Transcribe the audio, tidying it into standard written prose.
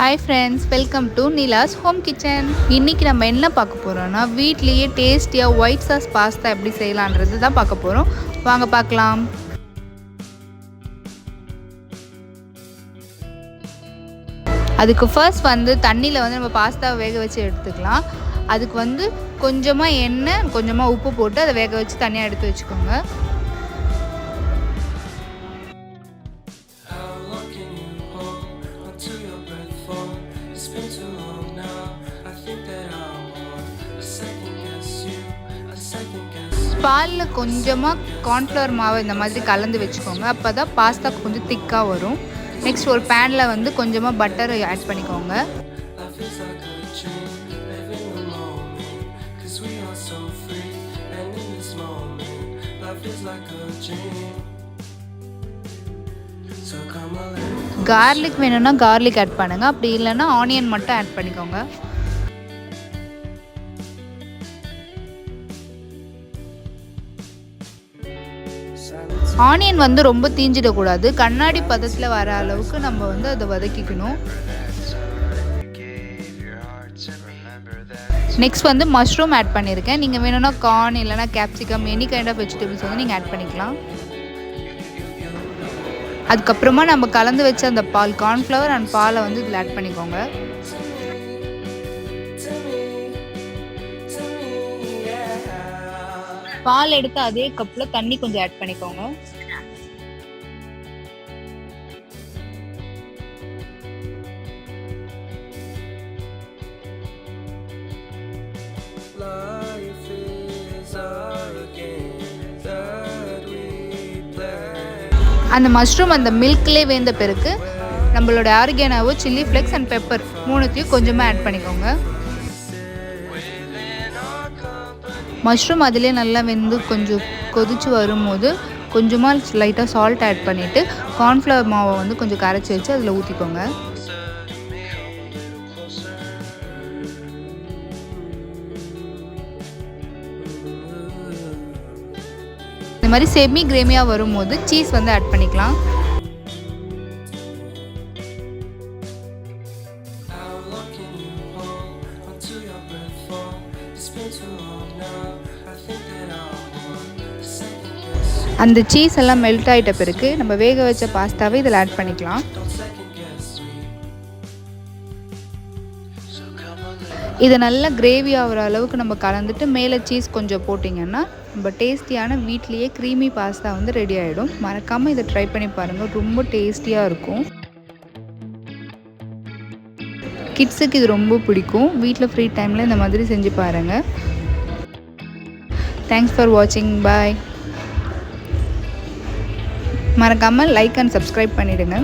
Hi friends, welcome to Nila's home kitchen. இன்றைக்கி நம்ம என்ன பார்க்க போகிறோன்னா, வீட்லேயே டேஸ்டியாக ஒயிட் சாஸ் பாஸ்தா எப்படி செய்யலான்றது தான் பார்க்க போகிறோம். வாங்க பார்க்கலாம். அதுக்கு ஃபர்ஸ்ட் தண்ணியில் நம்ம பாஸ்தாவை வேக வச்சு எடுத்துக்கலாம். அதுக்கு கொஞ்சமாக எண்ணெய், கொஞ்சமாக உப்பு போட்டு அதை வேக வச்சு தனியாக எடுத்து வச்சுக்கோங்க. பாலில் கொஞ்சமாக கார்ன்ஃப்ளவர் மாவு இந்த மாதிரி கலந்து வச்சுக்கோங்க. அப்போ தான் பாஸ்தா கொஞ்சம் திக்காக வரும். நெக்ஸ்ட் ஒரு பேனில் கொஞ்சமாக பட்டர் ஆட் பண்ணிக்கோங்க. கார்லிக் வேணும்னா கார்லிக் ஆட் பண்ணுங்கள், அப்படி இல்லைன்னா ஆனியன் மட்டும் ஆட் பண்ணிக்கோங்க. ஆனியன் ரொம்ப தீஞ்சிடக்கூடாது. கண்ணாடி பதத்தில் வர அளவுக்கு நம்ம அதை வதக்கிக்கணும். நெக்ஸ்ட் மஷ்ரூம் ஆட் பண்ணியிருக்கேன். நீங்கள் வேணும்னா கார்ன் இல்லைனா capsicum any kind of vegetables நீங்கள் ஆட் பண்ணிக்கலாம். அதுக்கப்புறமா நம்ம கலந்து வச்ச அந்த பால், கார்ன்ஃப்ளவர் அண்ட் பாலை இதில் ஆட் பண்ணிக்கோங்க. பால் எடுத்து அதே கப்பில் தண்ணி கொஞ்சம் ஆட் பண்ணிக்கோங்க. அந்த மஷ்ரூம் அந்த மில்க்லேயே வேந்த பிறகு நம்மளோட oregano, chilli flakes and pepper மூணுத்தையும் கொஞ்சமாக ஆட் பண்ணிக்கோங்க. மஷ்ரூம் அதிலே நல்லா வெந்து கொஞ்சம் கொதிச்சு வரும்போது கொஞ்சமாக லைட்டாக சால்ட் ஆட் பண்ணிவிட்டு கார்ன்ஃப்ளவர் மாவை கொஞ்சம் கரைச்சி வச்சு அதில் ஊற்றிக்கோங்க. இந்த மாதிரி செமி கிரேமியாக வரும்போது சீஸ் ஆட் பண்ணிக்கலாம். அந்த சீஸ் எல்லாம் மெல்ட் ஆகிட்ட பிறகு நம்ம வேக வச்ச பாஸ்தாவை இதில் ஆட் பண்ணிக்கலாம். இதை நல்லா கிரேவி ஆகிற அளவுக்கு நம்ம கலந்துட்டு மேலே சீஸ் கொஞ்சம் போட்டிங்கன்னா நம்ம டேஸ்டியான வீட்லேயே க்ரீமி பாஸ்தா ரெடி ஆகிடும். மறக்காமல் இதை ட்ரை பண்ணி பாருங்கள், ரொம்ப டேஸ்டியாக இருக்கும். கிட்ஸுக்கு இது ரொம்ப பிடிக்கும். வீட்டில் ஃப்ரீ டைமில் இந்த மாதிரி செஞ்சு பாருங்கள். தேங்க்ஸ் ஃபார் வாட்சிங். பாய். மறக்காமல் லைக் அண்ட் சப்ஸ்கிரைப் பண்ணிவிடுங்க.